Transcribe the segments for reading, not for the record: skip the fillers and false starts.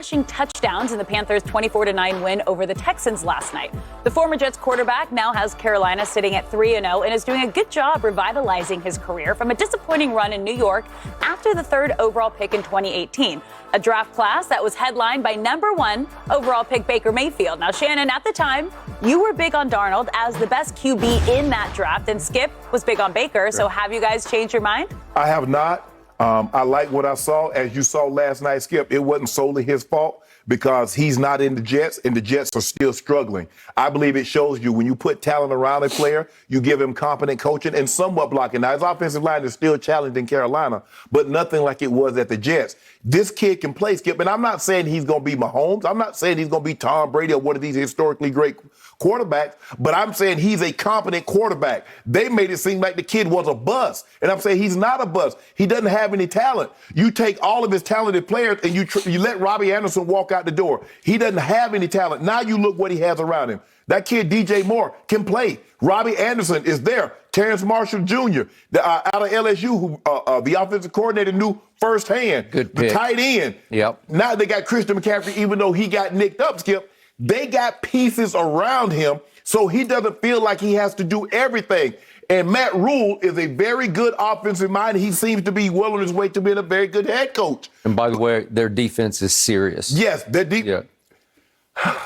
Touchdowns in the Panthers' 24-9 win over the Texans last night. The former Jets quarterback now has Carolina sitting at 3-0 and is doing a good job revitalizing his career from a disappointing run in New York after the third overall pick in 2018, a draft class that was headlined by number 1 overall pick Baker Mayfield. Now, Shannon, at the time, you were big on Darnold as the best QB in that draft, and Skip was big on Baker. So have you guys changed your mind? I have not. I like what I saw. As you saw last night, Skip, it wasn't solely his fault because he's not in the Jets, and the Jets are still struggling. I believe it shows you when you put talent around a player, you give him competent coaching and somewhat blocking. Now, his offensive line is still challenged in Carolina, but nothing like it was at the Jets. This kid can play, Skip, and I'm not saying he's going to be Mahomes. I'm not saying he's going to be Tom Brady or one of these historically great quarterbacks, but I'm saying he's a competent quarterback. They made it seem like the kid was a bust, and I'm saying he's not a bust. He doesn't have any talent. You take all of his talented players and you let Robbie Anderson walk out the door. He doesn't have any talent. Now you look what he has around him. That kid, DJ Moore, can play. Robbie Anderson is there. Terrence Marshall Jr., out of LSU, who the offensive coordinator knew firsthand. Good pick. The tight end. Yep. Now they got Christian McCaffrey, even though he got nicked up, Skip. They got pieces around him, so he doesn't feel like he has to do everything. And Matt Rule is a very good offensive mind. He seems to be well on his way to being a very good head coach. And by the way, their defense is serious. Yes, their defense. Yeah.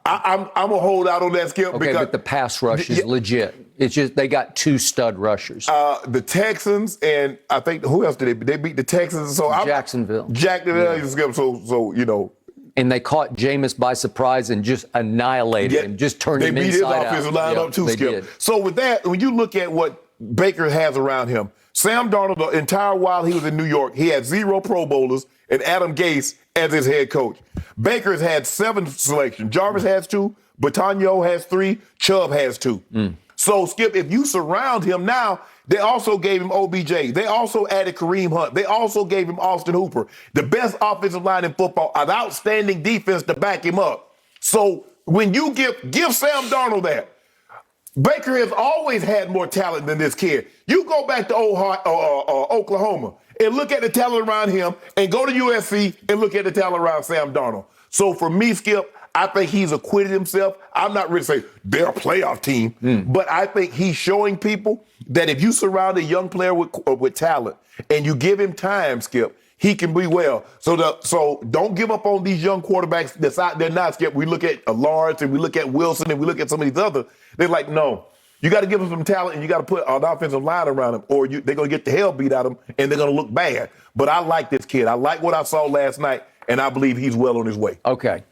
I'm going to hold out on that, Skip. Okay, because but the pass rush is legit. It's just they got 2 stud rushers. The Texans and I think, who else did they beat the Texans? So Jacksonville. Skip, so you know. And they caught Jameis by surprise and just annihilated him, just turned him inside out. They beat his offensive line up too, Skip. Did. So with that, when you look at what Baker has around him, Sam Darnold, the entire while he was in New York, he had 0 Pro Bowlers and Adam Gase as his head coach. Baker's had 7 selections. Jarvis has 2, Batonio has 3, Chubb has 2. So, Skip, if you surround him now, they also gave him OBJ. They also added Kareem Hunt. They also gave him Austin Hooper. The best offensive line in football, an outstanding defense to back him up. So when you give Sam Darnold that, Baker has always had more talent than this kid. You go back to Oklahoma and look at the talent around him and go to USC and look at the talent around Sam Darnold. So for me, Skip, I think he's acquitted himself. I'm not ready to say they're a playoff team, but I think he's showing people that if you surround a young player with talent and you give him time, Skip, he can be well. So don't give up on these young quarterbacks that's out there now, Skip. We look at Lawrence and we look at Wilson and we look at some of these others. They're like, no, you got to give them some talent and you got to put an offensive line around them or they're going to get the hell beat out of them and they're going to look bad. But I like this kid. I like what I saw last night, and I believe he's well on his way. Okay.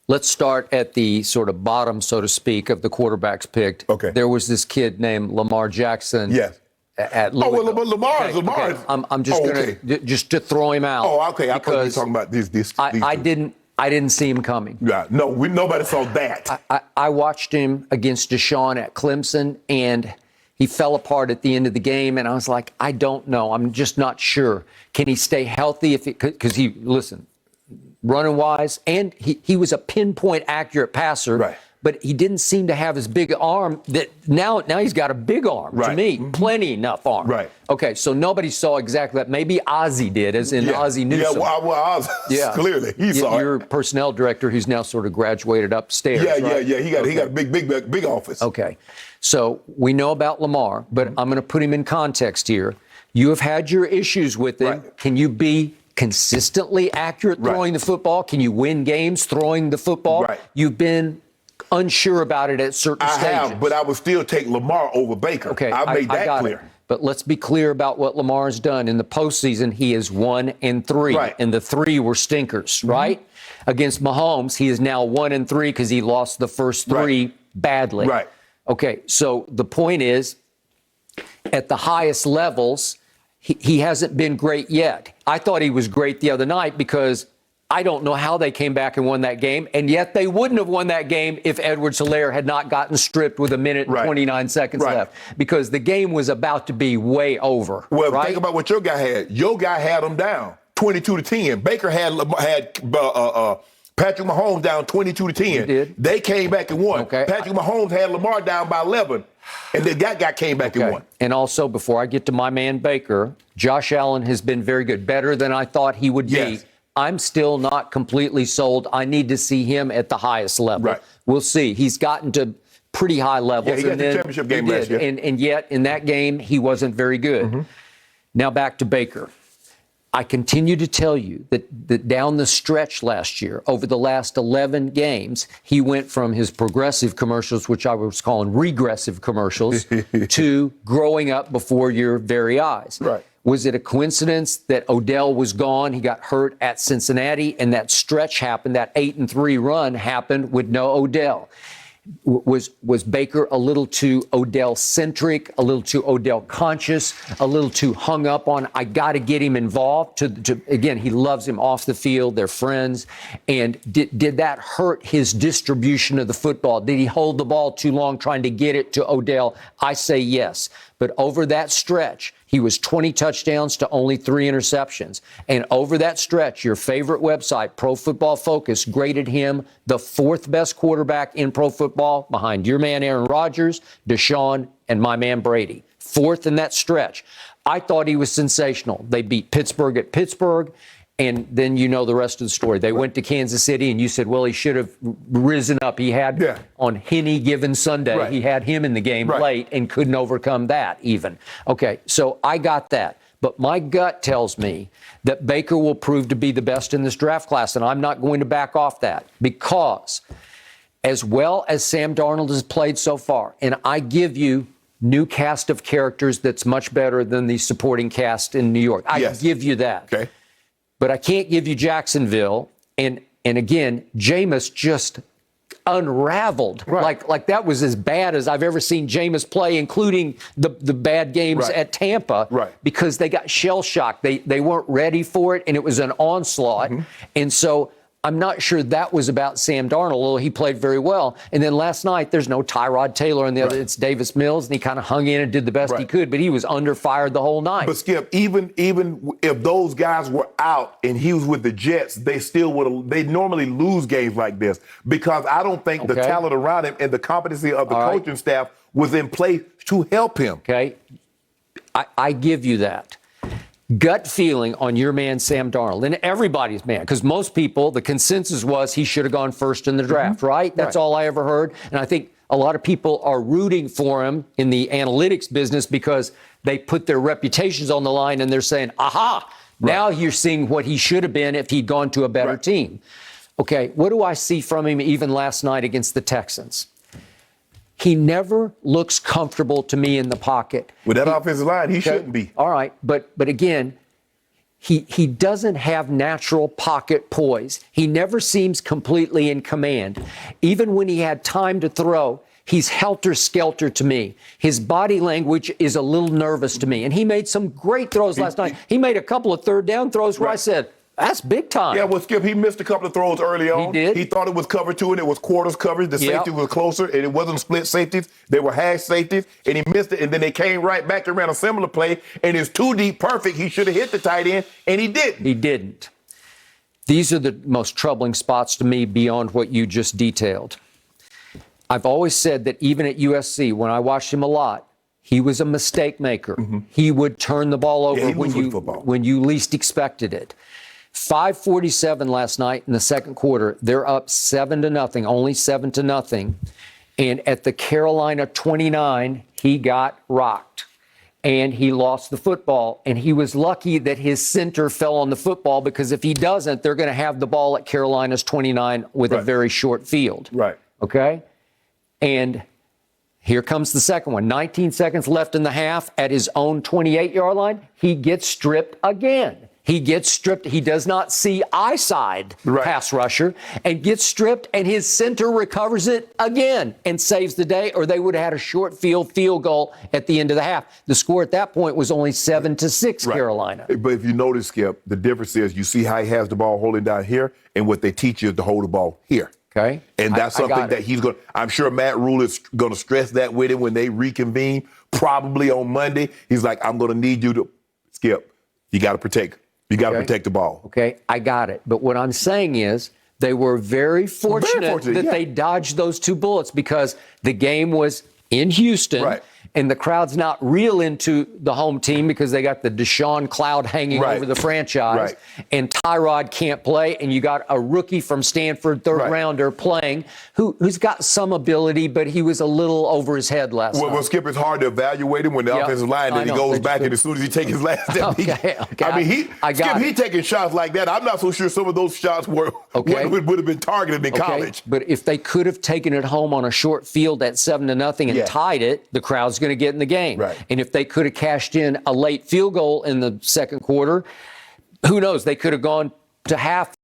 Let's start at the sort of bottom, so to speak, of the quarterbacks picked. Okay. There was this kid named Lamar Jackson. Yes. At Louisville. Oh, well, Lamar. Okay. I'm just going to just to throw him out. Oh, okay. I thought you were talking about these I didn't see him coming. Yeah. No, nobody saw that. I watched him against Deshaun at Clemson, and he fell apart at the end of the game, and I was like, I don't know. I'm just not sure. Can he stay healthy? Because running wise, and he was a pinpoint accurate passer, right? But he didn't seem to have his big arm. That now he's got a big arm, right. To me, plenty enough arm. Right. Okay, so nobody saw exactly that. Maybe Ozzie did, as in Ozzie Newsome. Yeah, well, Ozzie, clearly he saw it. Your personnel director, who's now sort of graduated upstairs. Yeah. He got a big office. Okay, so we know about Lamar, but I'm going to put him in context here. You have had your issues with him. Right. Can you be consistently accurate throwing the football? Can you win games throwing the football? Right. You've been unsure about it at certain stages. I have, but I would still take Lamar over Baker. Okay, I made that clear. It. But let's be clear about what Lamar's done. In the postseason, he is 1-3, right. And the 3 were stinkers, right? Against Mahomes, he is now 1-3 because he lost the first 3 badly. Right. Okay, so the point is, at the highest levels, he hasn't been great yet. I thought he was great the other night because I don't know how they came back and won that game, and yet they wouldn't have won that game if Edwards-Helaire had not gotten stripped with 1 minute and 29 seconds left, because the game was about to be way over. Well, think about what your guy had. Your guy had them down 22-10. Baker had Patrick Mahomes down 22-10. He did. They came back and won. Okay. Patrick Mahomes had Lamar down by 11. And then that guy came back and won. And also, before I get to my man Baker, Josh Allen has been very good, better than I thought he would be. Yes. I'm still not completely sold. I need to see him at the highest level. Right. We'll see. He's gotten to pretty high levels. Yeah, he got the championship game last year. And yet, in that game, he wasn't very good. Now back to Baker. I continue to tell you that down the stretch last year, over the last 11 games, he went from his progressive commercials, which I was calling regressive commercials, to growing up before your very eyes. Right. Was it a coincidence that Odell was gone? He got hurt at Cincinnati, and that stretch happened, that 8-3 run happened with no Odell. Was Baker a little too Odell-centric, a little too Odell-conscious, a little too hung up on, I got to get him involved? Again, he loves him off the field. They're friends. And did that hurt his distribution of the football? Did he hold the ball too long trying to get it to Odell? I say yes. But over that stretch, he was 20 touchdowns to only 3 interceptions. And over that stretch, your favorite website, Pro Football Focus, graded him the 4th best quarterback in pro football behind your man Aaron Rodgers, Deshaun, and my man Brady. 4th in that stretch. I thought he was sensational. They beat Pittsburgh at Pittsburgh. And then you know the rest of the story. They went to Kansas City, and you said, well, he should have risen up. He had on any given Sunday, he had him in the game late and couldn't overcome that even. Okay, so I got that. But my gut tells me that Baker will prove to be the best in this draft class, and I'm not going to back off that because as well as Sam Darnold has played so far, and I give you new cast of characters that's much better than the supporting cast in New York. I give you that. Okay. But I can't give you Jacksonville. And again, Jameis just unraveled. Like that was as bad as I've ever seen Jameis play, including the bad games at Tampa. Because they got shell-shocked. They weren't ready for it, and it was an onslaught. And so I'm not sure that was about Sam Darnold, although he played very well. And then last night, there's no Tyrod Taylor on the other. It's Davis Mills, and he kind of hung in and did the best he could, but he was under fire the whole night. But Skip, even if those guys were out and he was with the Jets, they still would have. They normally lose games like this because I don't think the talent around him and the competency of the coaching staff was in place to help him. Okay, I give you that. Gut feeling on your man, Sam Darnold, and everybody's man, because most people, the consensus was he should have gone first in the draft, right? That's all I ever heard. And I think a lot of people are rooting for him in the analytics business because they put their reputations on the line and they're saying, aha, now you're seeing what he should have been if he'd gone to a better team. Okay, what do I see from him even last night against the Texans? He never looks comfortable to me in the pocket. With that offensive line, he shouldn't be. All right, but again, he doesn't have natural pocket poise. He never seems completely in command. Even when he had time to throw, he's helter-skelter to me. His body language is a little nervous to me. And he made some great throws last night. He made a couple of third down throws where I said, that's big time. Yeah, well, Skip, he missed a couple of throws early on. He did. He thought it was cover 2 and it was quarters coverage. The safety was closer and it wasn't split safeties. They were hash safeties and he missed it. And then they came right back to run a similar play and it's too deep perfect. He should have hit the tight end and he didn't. He didn't. These are the most troubling spots to me beyond what you just detailed. I've always said that even at USC, when I watched him a lot, he was a mistake maker. He would turn the ball over when you least expected it. 5:47 last night in the second quarter. They're up 7-0, only 7-0. And at the Carolina 29, he got rocked. And he lost the football. And he was lucky that his center fell on the football because if he doesn't, they're going to have the ball at Carolina's 29 with a very short field. Okay? And here comes the second one. 19 seconds left in the half at his own 28-yard line. He gets stripped again. He gets stripped. He does not see eyeside pass rusher and gets stripped, and his center recovers it again and saves the day, or they would have had a short field goal at the end of the half. The score at that point was only 7-6 Carolina. But if you notice, Skip, the difference is you see how he has the ball holding down here, and what they teach you is to hold the ball here. Okay. And that's something that he's going to, I'm sure Matt Rule is going to stress that with him when they reconvene, probably on Monday. He's like, I'm going to need you to, Skip, you got to protect. You got to protect the ball. Okay, I got it. But what I'm saying is they were very fortunate that they dodged those 2 bullets because the game was in Houston. and the crowd's not real into the home team because they got the Deshaun cloud hanging Right. over the franchise, Right. and Tyrod can't play, and you got a rookie from Stanford, third Right. rounder playing, who's got some ability, but he was a little over his head last night. Well, Skip, it's hard to evaluate him when the Yep. offensive line, I then he know. goes They back, just and as soon as he takes his last step, Okay. I mean, I got Skip, it. he taking shots like that. I'm not so sure some of those shots would have been targeted in college. But if they could have taken it home on a short field at 7-0 and Yeah. tied it, the crowd's going to get in the game. Right. And if they could have cashed in a late field goal in the second quarter, who knows? They could have gone to half